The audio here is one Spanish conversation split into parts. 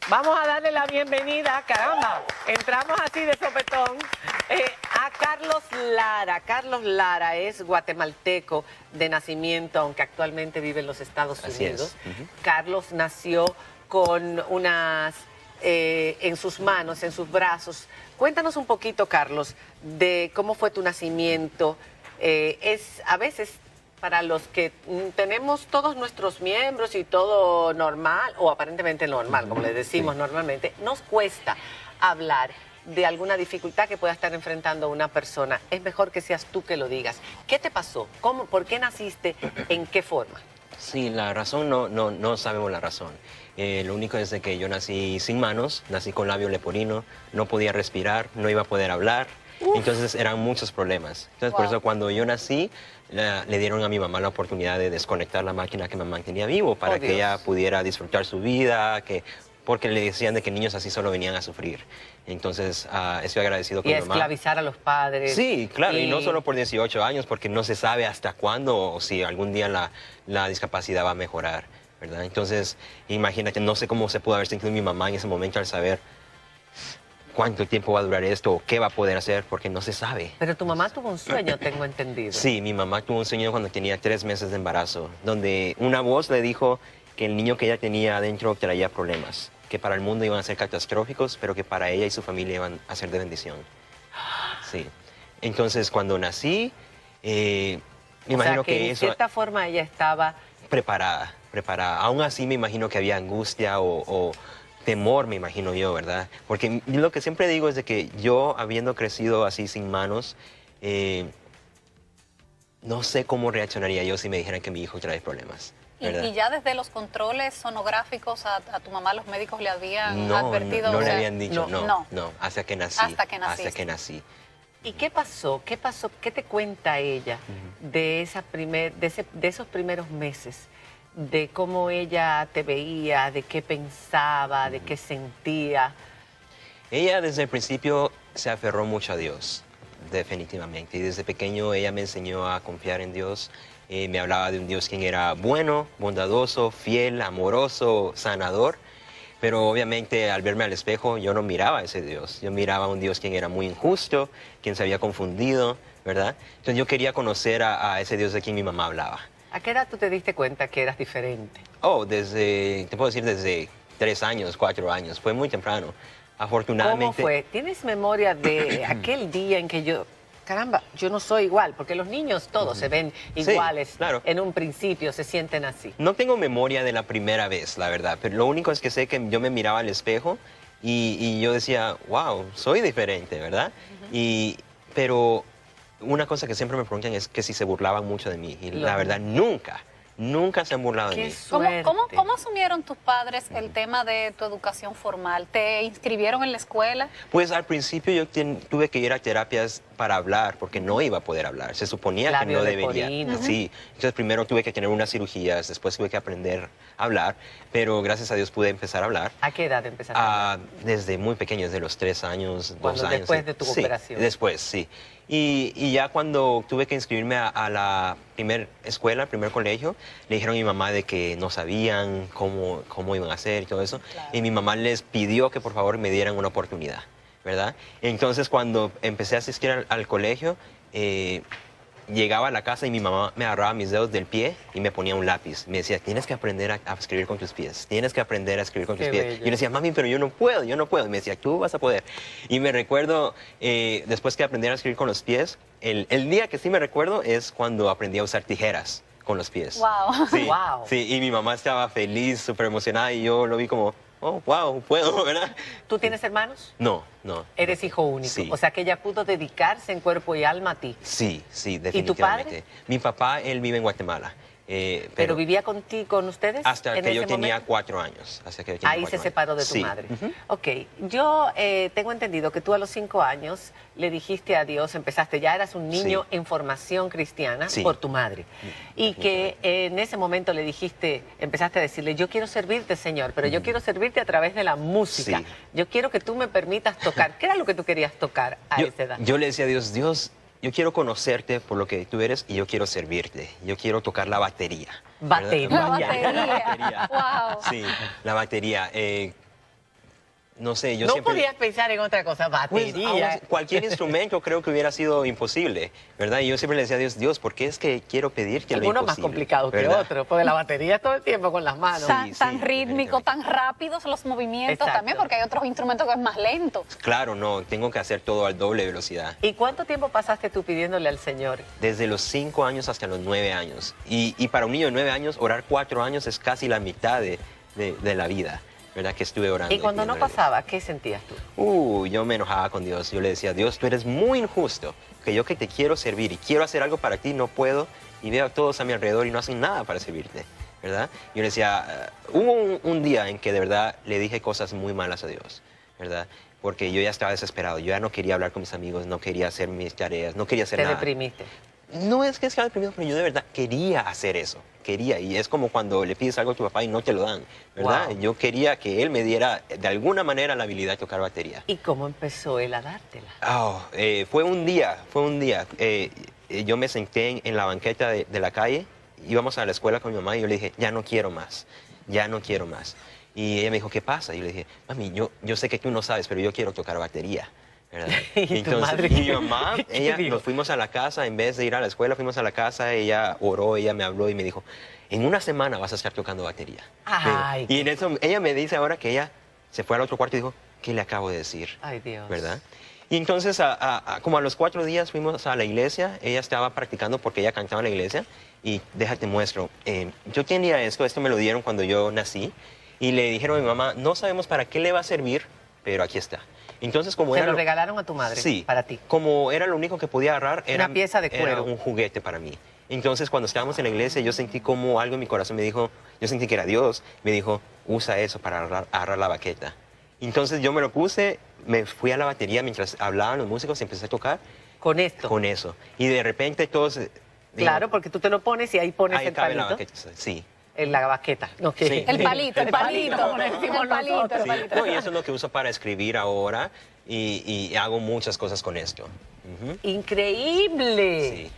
Vamos a darle la bienvenida, caramba, entramos así de sopetón, a Carlos Lara. Carlos Lara es guatemalteco de nacimiento, aunque actualmente vive en los Estados Unidos. Carlos nació con unas, en sus manos, en sus brazos. Cuéntanos un poquito, Carlos, de cómo fue tu nacimiento. A veces, para los que tenemos todos nuestros miembros y todo normal, o aparentemente normal, como le decimos normalmente, nos cuesta hablar de alguna dificultad que pueda estar enfrentando una persona. Es mejor que seas tú que lo digas. ¿Qué te pasó? ¿Cómo? ¿Por qué naciste? ¿En qué forma? Sí, la razón no sabemos la razón. Lo único es de que yo nací sin manos, nací con labio leporino, no podía respirar, no iba a poder hablar. Entonces eran muchos problemas. Entonces por eso cuando yo nací le dieron a mi mamá la oportunidad de desconectar la máquina que me mantenía vivo para que ella pudiera disfrutar su vida, porque le decían de que niños así solo venían a sufrir. Entonces estoy agradecido con mi mamá. Y esclavizar a los padres. Sí, claro, y no solo por 18 años, porque no se sabe hasta cuándo o si algún día la discapacidad va a mejorar, ¿verdad? Entonces, imagínate, no sé cómo se pudo haber sentido mi mamá en ese momento al saber cuánto tiempo va a durar esto o qué va a poder hacer, porque no se sabe. Pero tu mamá tuvo un sueño, tengo entendido. Sí, mi mamá tuvo un sueño cuando tenía 3 meses de embarazo, donde una voz le dijo que el niño que ella tenía adentro traía problemas, que para el mundo iban a ser catastróficos, pero que para ella y su familia iban a ser de bendición. Sí. Entonces, cuando nací, me imagino que en cierta forma ella estaba preparada. Aún así me imagino que había angustia o temor, me imagino yo, ¿verdad? Porque lo que siempre digo es de que yo, habiendo crecido así sin manos, no sé cómo reaccionaría yo si me dijeran que mi hijo trae problemas. Y ya desde los controles sonográficos a tu mamá los médicos le habían advertido. No le habían dicho, no, hasta que nací. Hasta que nací. ¿Y qué pasó? ¿Qué pasó? ¿Qué te cuenta ella de esos primeros meses? De cómo ella te veía, de qué pensaba, de qué sentía. Ella desde el principio se aferró mucho a Dios, definitivamente. Y desde pequeño ella me enseñó a confiar en Dios. Me hablaba de un Dios quien era bueno, bondadoso, fiel, amoroso, sanador. Pero obviamente al verme al espejo yo no miraba a ese Dios. Yo miraba a un Dios quien era muy injusto, quien se había confundido, ¿verdad? Entonces yo quería conocer a ese Dios de quien mi mamá hablaba. ¿A qué edad tú te diste cuenta que eras diferente? Oh, te puedo decir desde 3 años, 4 años. Fue muy temprano. Afortunadamente. ¿Cómo fue? ¿Tienes memoria de aquel día en que caramba, yo no soy igual? Porque los niños todos se ven iguales. Sí, claro. En un principio se sienten así. No tengo memoria de la primera vez, la verdad. Pero lo único es que sé que yo me miraba al espejo y yo decía, wow, soy diferente, ¿verdad? Pero una cosa que siempre me preguntan es que si se burlaban mucho de mí. Y la verdad, nunca se han burlado de mí. ¿Cómo asumieron tus padres el tema de tu educación formal? ¿Te inscribieron en la escuela? Pues al principio yo tuve que ir a terapias para hablar, porque no iba a poder hablar. Se suponía que no debería. Sí, entonces primero tuve que tener unas cirugías, después tuve que aprender a hablar, pero gracias a Dios pude empezar a hablar. ¿A qué edad empezaste a hablar? Desde muy pequeño, desde los 3 años, 2 años. Después de tu operación. Después, sí. Y ya cuando tuve que inscribirme a la primer escuela, primer colegio, le dijeron a mi mamá de que no sabían cómo iban a hacer y todo eso. Claro. Y mi mamá les pidió que por favor me dieran una oportunidad, ¿verdad? Entonces cuando empecé a asistir al colegio, llegaba a la casa y mi mamá me agarraba mis dedos del pie y me ponía un lápiz. Me decía, tienes que aprender a escribir con tus pies. Tienes que aprender a escribir con tus pies. Yo le decía, mami, pero yo no puedo. Y me decía, tú vas a poder. Y me recuerdo, después que aprendí a escribir con los pies, el día que sí me recuerdo es cuando aprendí a usar tijeras con los pies. ¡Wow! Sí, wow. Sí, y mi mamá estaba feliz, súper emocionada y yo lo vi como, oh, wow, puedo, ¿verdad? ¿Tú tienes hermanos? No. Eres hijo único. Sí. O sea que ella pudo dedicarse en cuerpo y alma a ti. Sí, definitivamente. ¿Y tu padre? Mi papá, él vive en Guatemala. ¿Pero vivía contigo, con ustedes? Hasta que yo tenía 4 años. Ahí se separó de tu madre. Ok, yo tengo entendido que tú a los 5 años le dijiste a Dios, ya eras un niño en formación cristiana por tu madre. Y que en ese momento empezaste a decirle, yo quiero servirte, Señor, pero yo quiero servirte a través de la música. Sí. Yo quiero que tú me permitas tocar. ¿Qué era lo que tú querías tocar a esa edad? Yo le decía a Dios, yo quiero conocerte por lo que tú eres y yo quiero servirte. Yo quiero tocar la batería. ¿Batería? La batería. Wow. Sí, la batería. no sé, yo No siempre... podías pensar en otra cosa, Pues, batería. cualquier instrumento creo que hubiera sido imposible, ¿verdad? Y yo siempre le decía a Dios, Dios, ¿por qué es que quiero pedirte lo Alguno más imposible? complicado que ¿verdad? otro, porque la batería todo el tiempo con las manos. Tan, Sí, tan sí, rítmico, definitivamente. tan rápidos los movimientos Exacto. también, porque hay otros instrumentos que es más lento. Claro, no, tengo que hacer todo al doble velocidad. ¿Y cuánto tiempo pasaste tú pidiéndole al Señor? Desde los 5 años hasta los 9 años. Y para un niño de 9 años, orar 4 años es casi la mitad de la vida, ¿verdad? Que estuve orando. Y cuando no pidiéndole a Dios. pasaba, ¿qué sentías tú? Yo me enojaba con Dios. Yo le decía, Dios, tú eres muy injusto. Que yo que te quiero servir y quiero hacer algo para ti, no puedo. Y veo a todos a mi alrededor y no hacen nada para servirte, ¿verdad? Yo le decía, hubo un día en que de verdad le dije cosas muy malas a Dios, ¿verdad? Porque yo ya estaba desesperado. Yo ya no quería hablar con mis amigos, no quería hacer mis tareas, no quería hacer Te nada. deprimiste. No es que estaba deprimido, pero yo de verdad quería hacer eso. Quería. Y es como cuando le pides algo a tu papá y no te lo dan, ¿verdad? Wow. Yo quería que él me diera de alguna manera la habilidad de tocar batería. ¿Y cómo empezó él a dártela? Fue un día. Yo me senté en la banqueta de la calle, íbamos a la escuela con mi mamá y yo le dije, ya no quiero más, ya no quiero más. Y ella me dijo, ¿qué pasa? Y yo le dije, mami, yo sé que tú no sabes, pero yo quiero tocar batería, ¿verdad? ¿Y tu madre? Y mi mamá, ¿Qué ella, dijo? nos fuimos a la casa, en vez de ir a la escuela, fuimos a la casa, ella oró, ella me habló y me dijo, en una semana vas a estar tocando batería. Ay, Y en eso, ella me dice ahora que ella se fue al otro cuarto y dijo, ¿qué le acabo de decir? Ay, Dios. ¿Verdad? Y entonces, como a los 4 días fuimos a la iglesia, ella estaba practicando porque ella cantaba en la iglesia, y déjate muestro, yo tenía esto me lo dieron cuando yo nací, y le dijeron a mi mamá, no sabemos para qué le va a servir, pero aquí está. Entonces, como Te era lo regalaron a tu madre. Sí, Para ti. como era lo único que podía agarrar, era Una pieza de era cuero. un juguete para mí. Entonces, cuando estábamos en la iglesia, yo sentí como algo en mi corazón me dijo, yo sentí que era Dios, me dijo, usa eso para agarrar la baqueta. Entonces yo me lo puse, me fui a la batería mientras hablaban los músicos y empecé a tocar Con esto. con eso. Y de repente todos... Claro, porque tú te lo pones y ahí pones ahí el cabe la palito. baqueta, sí. En la baqueta. No, ¿qué? Sí. El palito, el palito, como le decimos el palito, nosotros. el palito. No, y eso es lo que uso para escribir ahora y hago muchas cosas con esto. Ujú. Increíble. Sí.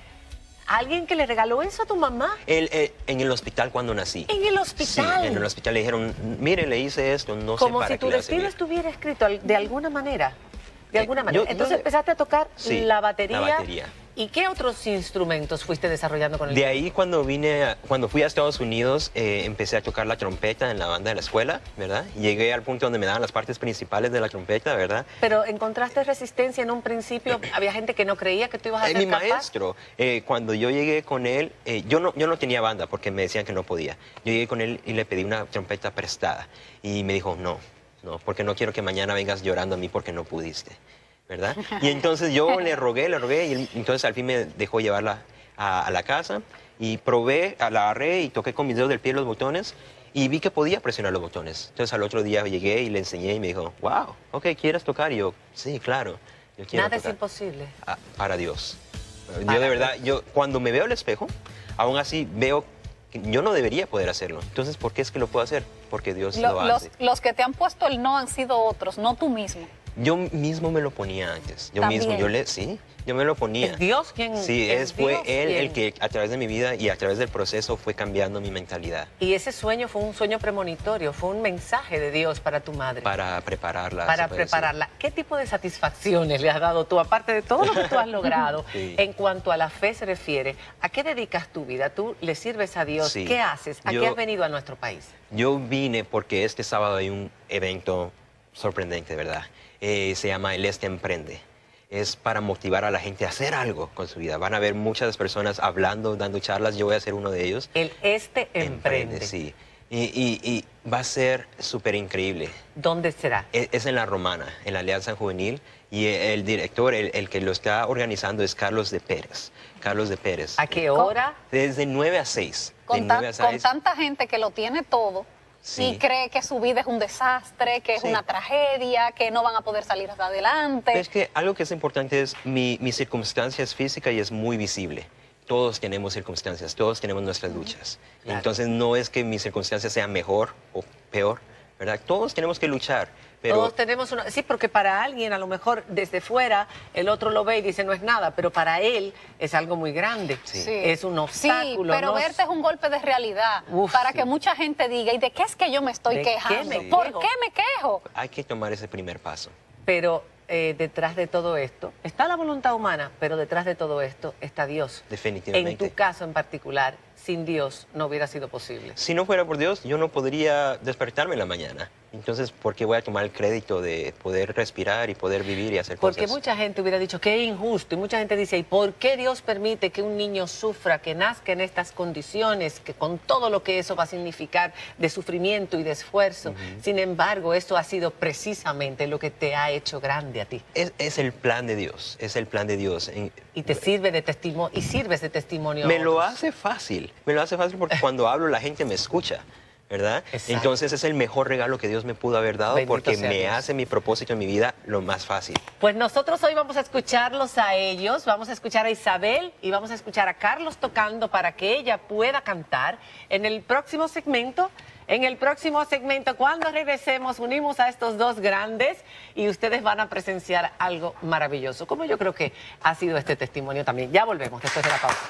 ¿Alguien que le regaló eso a tu mamá? En el hospital cuando nací. En el Sí, hospital. en el hospital le dijeron, mire, le hice esto, no sé Como para si qué tu le va a destino servir". estuviera escrito de alguna manera. De alguna manera. yo Entonces le- empezaste a tocar Sí, la batería. la batería. ¿Y qué otros instrumentos fuiste desarrollando con el De ahí cuando fui a Estados Unidos, empecé a tocar la trompeta en la banda de la escuela, ¿verdad? Llegué al punto donde me daban las partes principales de la trompeta, ¿verdad? Pero encontraste resistencia en un principio. Había gente que no creía que tú ibas a ser Mi capaz. maestro, cuando yo llegué con él, yo no tenía banda porque me decían que no podía. Yo llegué con él y le pedí una trompeta prestada y me dijo, no, porque no quiero que mañana vengas llorando a mí porque no pudiste, ¿verdad? Y entonces yo le rogué y entonces al fin me dejó llevarla a la casa y probé, la agarré y toqué con mis dedos del pie los botones y vi que podía presionar los botones. Entonces al otro día llegué y le enseñé y me dijo, wow, ok, ¿quieres tocar? Y yo, sí, claro, yo quiero Nada es tocar. imposible. Para Dios. Para Yo de verdad, cuando me veo al espejo, aún así veo que yo no debería poder hacerlo. Entonces, ¿por qué es que lo puedo hacer? Porque Dios lo hace. Los que te han puesto el no han sido otros, no tú mismo. Yo mismo me lo ponía antes. Yo También. mismo, yo me lo ponía. Es Dios quien... Sí, fue Dios Él quien- el que a través de mi vida y a través del proceso fue cambiando mi mentalidad Y ese sueño fue un sueño premonitorio, fue un mensaje de Dios para tu madre. para prepararla. Para se puede decir. prepararla. ¿Qué tipo de satisfacciones le has dado tú, aparte de todo lo que tú has logrado, Sí. en cuanto a la fe se refiere? ¿A qué dedicas tu vida? ¿Tú le sirves a Dios? Sí. ¿Qué haces? ¿A Yo- qué has venido a nuestro país? Yo vine porque este sábado hay un evento sorprendente, ¿verdad? Se llama El Este Emprende. Es para motivar a la gente a hacer algo con su vida. Van a ver muchas personas hablando, dando charlas. Yo voy a ser uno de ellos. El Este Emprende. Sí. Y va a ser súper increíble. ¿Dónde será? Es en La Romana, en la Alianza Juvenil. Y el director, el que lo está organizando es Carlos de Pérez. Carlos de Pérez. ¿A qué hora? Desde 9 a 6. De Con, 9 a con 6. tanta gente que lo tiene todo Sí. y cree que su vida es un desastre, que es Sí. una tragedia, que no van a poder salir hacia adelante. Es que algo que es importante es mi circunstancia es física y es muy visible. Todos tenemos circunstancias, todos tenemos nuestras luchas. Claro. Entonces no es que mi circunstancia sea mejor o peor, ¿verdad? Todos tenemos que luchar, pero Todos tenemos una... Sí, porque para alguien, a lo mejor desde fuera, el otro lo ve y dice no es nada, pero para él es algo muy grande. Sí. Es un obstáculo. Sí, pero ¿no? verte es un golpe de realidad Uf, para sí. que mucha gente diga, ¿y de qué es que yo me estoy ¿De qué quejando? me ¿Por quejo? qué me quejo? hay que tomar ese primer paso. Pero detrás de todo esto está la voluntad humana, pero detrás de todo esto está Dios. Definitivamente. En tu caso en particular, sin Dios no hubiera sido posible. Si no fuera por Dios, yo no podría despertarme en la mañana. Entonces, ¿por qué voy a tomar el crédito de poder respirar y poder vivir y hacer Porque cosas? mucha gente hubiera dicho que es injusto y mucha gente dice, ¿y por qué Dios permite que un niño sufra, que nazca en estas condiciones, que con todo lo que eso va a significar de sufrimiento y de esfuerzo? Sin embargo, esto ha sido precisamente lo que te ha hecho grande a ti. Es el plan de Dios, es el plan de Dios. Y te sirve de testimonio, y sirves de testimonio a Me lo otros. hace fácil, me lo hace fácil porque cuando hablo la gente me escucha, ¿verdad? Exacto. Entonces es el mejor regalo que Dios me pudo haber dado Bendito porque sea me Dios. hace mi propósito en mi vida lo más fácil. Pues nosotros hoy vamos a escucharlos a ellos, vamos a escuchar a Isabel y vamos a escuchar a Carlos tocando para que ella pueda cantar en el próximo segmento. En el próximo segmento, cuando regresemos, unimos a estos dos grandes y ustedes van a presenciar algo maravilloso, como yo creo que ha sido este testimonio también. Ya volvemos después de la pausa.